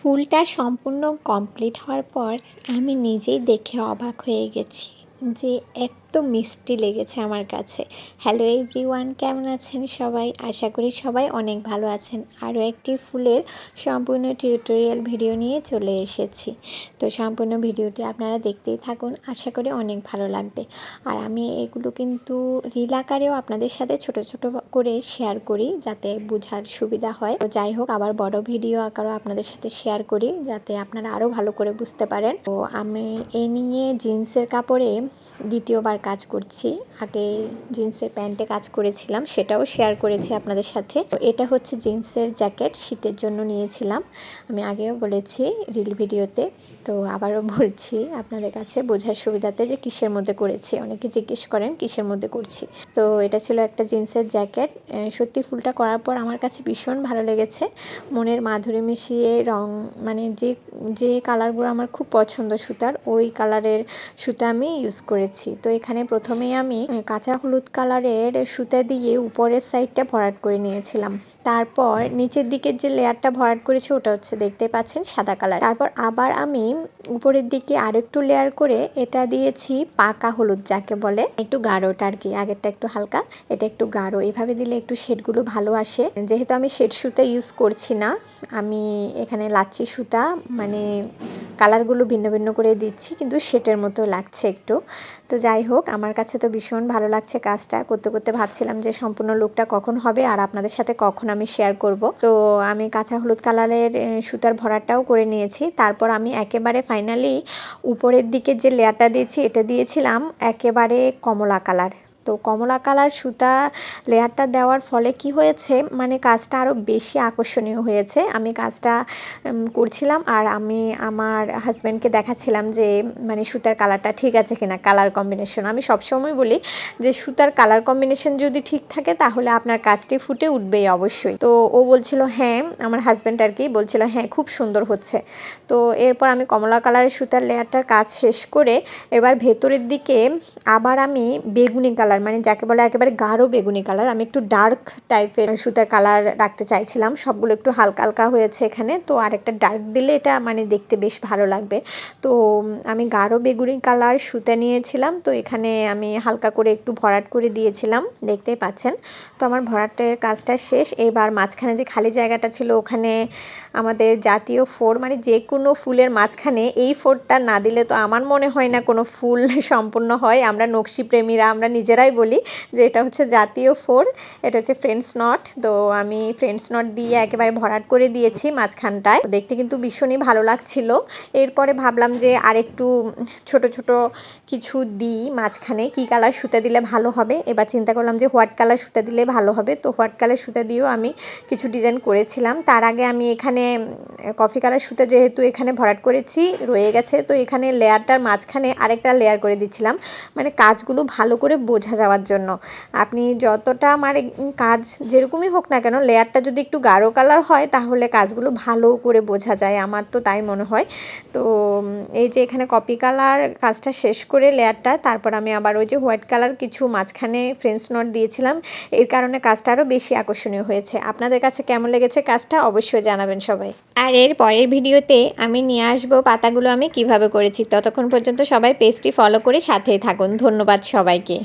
ফুলটা সম্পূর্ণ কমপ্লিট হওয়ার পর আমি নিজেই দেখে অবাক হয়ে গেছি যে এত মিষ্টি লেগেছে আমার কাছে। হ্যালো এভরিওয়ান, কেমন আছেন সবাই? আশা করি সবাই অনেক ভালো আছেন। আরও একটি ফুলের সম্পূর্ণ টিউটোরিয়াল ভিডিও নিয়ে চলে এসেছি। তো সম্পূর্ণ ভিডিওটি আপনারা দেখতেই থাকুন, আশা করি অনেক ভালো লাগবে। আর আমি এগুলো কিন্তু রিল আকারেও আপনাদের সাথে ছোট ছোট করে শেয়ার করি যাতে বোঝার সুবিধা হয়। তো যাই হোক, আবার বড় ভিডিও আকারও আপনাদের সাথে শেয়ার করি যাতে আপনারা আরও ভালো করে বুঝতে পারেন। তো আমি এ নিয়ে জিন্সের কাপড়ে দ্বিতীয়বার কাজ করছি। আগে জিন্সের প্যান্টে কাজ করেছিলাম, সেটাও শেয়ার করেছি আপনাদের সাথে। তো এটা হচ্ছে জিন্সের জ্যাকেট, শীতের জন্য নিয়েছিলাম। আমি আগেও বলেছি রিল ভিডিওতে, তো আবারও বলছি আপনাদের কাছে বোঝার সুবিধাতে যে কিসের মধ্যে করেছি। অনেকে জিজ্ঞেস করেন কিসের মধ্যে করছি। তো এটা ছিল একটা জিন্সের জ্যাকেট। সত্যি ফুলটা করার পর আমার কাছে ভীষণ ভালো লেগেছে। মনের মাধুরী মিশিয়ে রং, মানে যে কালারগুলো আমার খুব পছন্দ সুতার, ওই কালারের সুতা আমি ইউজ করেছি। তো এখানে প্রথমেই আমি কাঁচা হলুদ কালারের সুতা দিয়ে উপরের সাইডটা ভরাট করে নিয়েছিলাম। তারপর নিচের দিকের যে লেয়ারটা ভরাট করেছি ওটা হচ্ছে দেখতে পাচ্ছেন সাদা কালার। তারপর আবার আমি উপরের দিকে আরেকটু লেয়ার করে এটা দিয়েছি পাকা হলুদ, যাকে বলে একটু গাঢ়টা আর কি। আগেরটা একটু হালকা, এটা একটু গাঢ়। এভাবে দিলে একটু শেডগুলো ভালো আসে। যেহেতু আমি শেড সুতা ইউজ করছি না, আমি এখানে লাচ্ছি সুতা, মানে কালারগুলো ভিন্ন ভিন্ন করে দিচ্ছি, কিন্তু শেডের মতো লাগছে একটু। তো যাই হোক, আমার কাছে তো ভীষণ ভালো লাগছে কাজটা করতে করতে। ভাবছিলাম যে সম্পূর্ণ লুকটা কখন হবে আর আপনাদের সাথে কখন আমি শেয়ার করব। তো আমি কাঁচা হলুদ কালারের সুতার ভরাটাও করে নিয়েছি। তারপর আমি একেবারে ফাইনালি উপরের দিকে যে লেয়ারটা দিয়েছি এটা দিয়েছিলাম একেবারে কমলা কালার। তো কমলা কালার সুতা লেয়ারটা দেওয়ার ফলে কি হয়েছে, মানে কাজটা আরও বেশি আকর্ষণীয় হয়েছে। আমি কাজটা করছিলাম আর আমি আমার হাজব্যান্ডকে দেখাচ্ছিলাম যে মানে সুতার কালারটা ঠিক আছে কিনা, কালার কম্বিনেশন। আমি সবসময় বলি যে সুতার কালার কম্বিনেশন যদি ঠিক থাকে তাহলে আপনার কাজটি ফুটে উঠবেই অবশ্যই। তো ও বলছিল হ্যাঁ, আমার হাজব্যান্ড আর কি বলছিল হ্যাঁ খুব সুন্দর হচ্ছে। তো এরপর আমি কমলা কালারের সুতার লেয়ারটার কাজ শেষ করে এবার ভেতরের দিকে আবার আমি বেগুনি কালার, মানে যাকে বলে একেবারে গাঢ় বেগুনি কালার, আমি একটু ডার্ক টাইপের সুতার কালার রাখতে চাইছিলাম। সবগুলো একটু হালকা হালকা হয়েছে এখানে, তো আর একটা ডার্ক দিলে এটা মানে দেখতে বেশ ভালো লাগবে। তো আমি গাঢ় বেগুনি কালার সুতা নিয়েছিলাম। তো এখানে আমি হালকা করে একটু ভরাট করে দিয়েছিলাম, দেখতেই পাচ্ছেন। তো আমার ভরাটের কাজটা শেষ। এবার মাঝখানে যে খালি জায়গাটা ছিল ওখানে আমাদের জাতীয় ফোর, মানে যে কোনো ফুলের মাঝখানে এই ফোরটা না দিলে তো আমার মনে হয় না কোনো ফুল সম্পূর্ণ হয়। আমরা নকশি প্রেমীরা আমরা নিজেরাই বলি যে এটা হচ্ছে জাতীয় ফোর, এটা হচ্ছে ফ্রেন্ডস নট। তো আমি ফ্রেন্ডস নট দিয়ে একেবারে ভরাট করে দিয়েছি মাঝখানটায়। দেখতে কিন্তু ভীষণই ভালো লাগছিল। এরপরে ভাবলাম যে আরেকটু ছোট ছোট কিছু দিই মাঝখানে, কি কালার সুতা দিলে ভালো হবে। এবার চিন্তা করলাম যে হোয়াইট কালার সুতা দিলে ভালো হবে। তো হোয়াইট কালার সুতা দিয়েও আমি কিছু ডিজাইন করেছিলাম। তার আগে আমি এখানে কফি কালার সুতা যেহেতু এখানে ভরাট করেছি রয়ে গেছে, তো এখানে লেয়ারটার মাঝখানে আরেকটা লেয়ার করে দিচ্ছিলাম, মানে কাজগুলো ভালো করে বোঝা যাওয়ার জন্য। আপনি যতটা মানে কাজ যেরকমই হোক না কেন, লেয়ারটা যদি একটু গাঢ় কালার হয় তাহলে কাজগুলো ভালো করে বোঝা যায়, আমার তো তাই মনে হয়। তো এই যে এখানে কপি কালার কাজটা শেষ করে লেয়ারটা, তারপর আমি আবার ওই যে হোয়াইট কালার কিছু মাঝখানে ফ্রেন্ডস নট দিয়েছিলাম। এর কারণে কাজটা আরও বেশি আকর্ষণীয় হয়েছে। আপনাদের কাছে কেমন লেগেছে কাজটা অবশ্যই জানাবেন সবাই। আর এর পরের ভিডিওতে আমি নিয়ে আসবো পাতাগুলো আমি কিভাবে করেছি। ততক্ষণ পর্যন্ত সবাই পেজটি ফলো করে সাথেই থাকুন। ধন্যবাদ সবাইকে।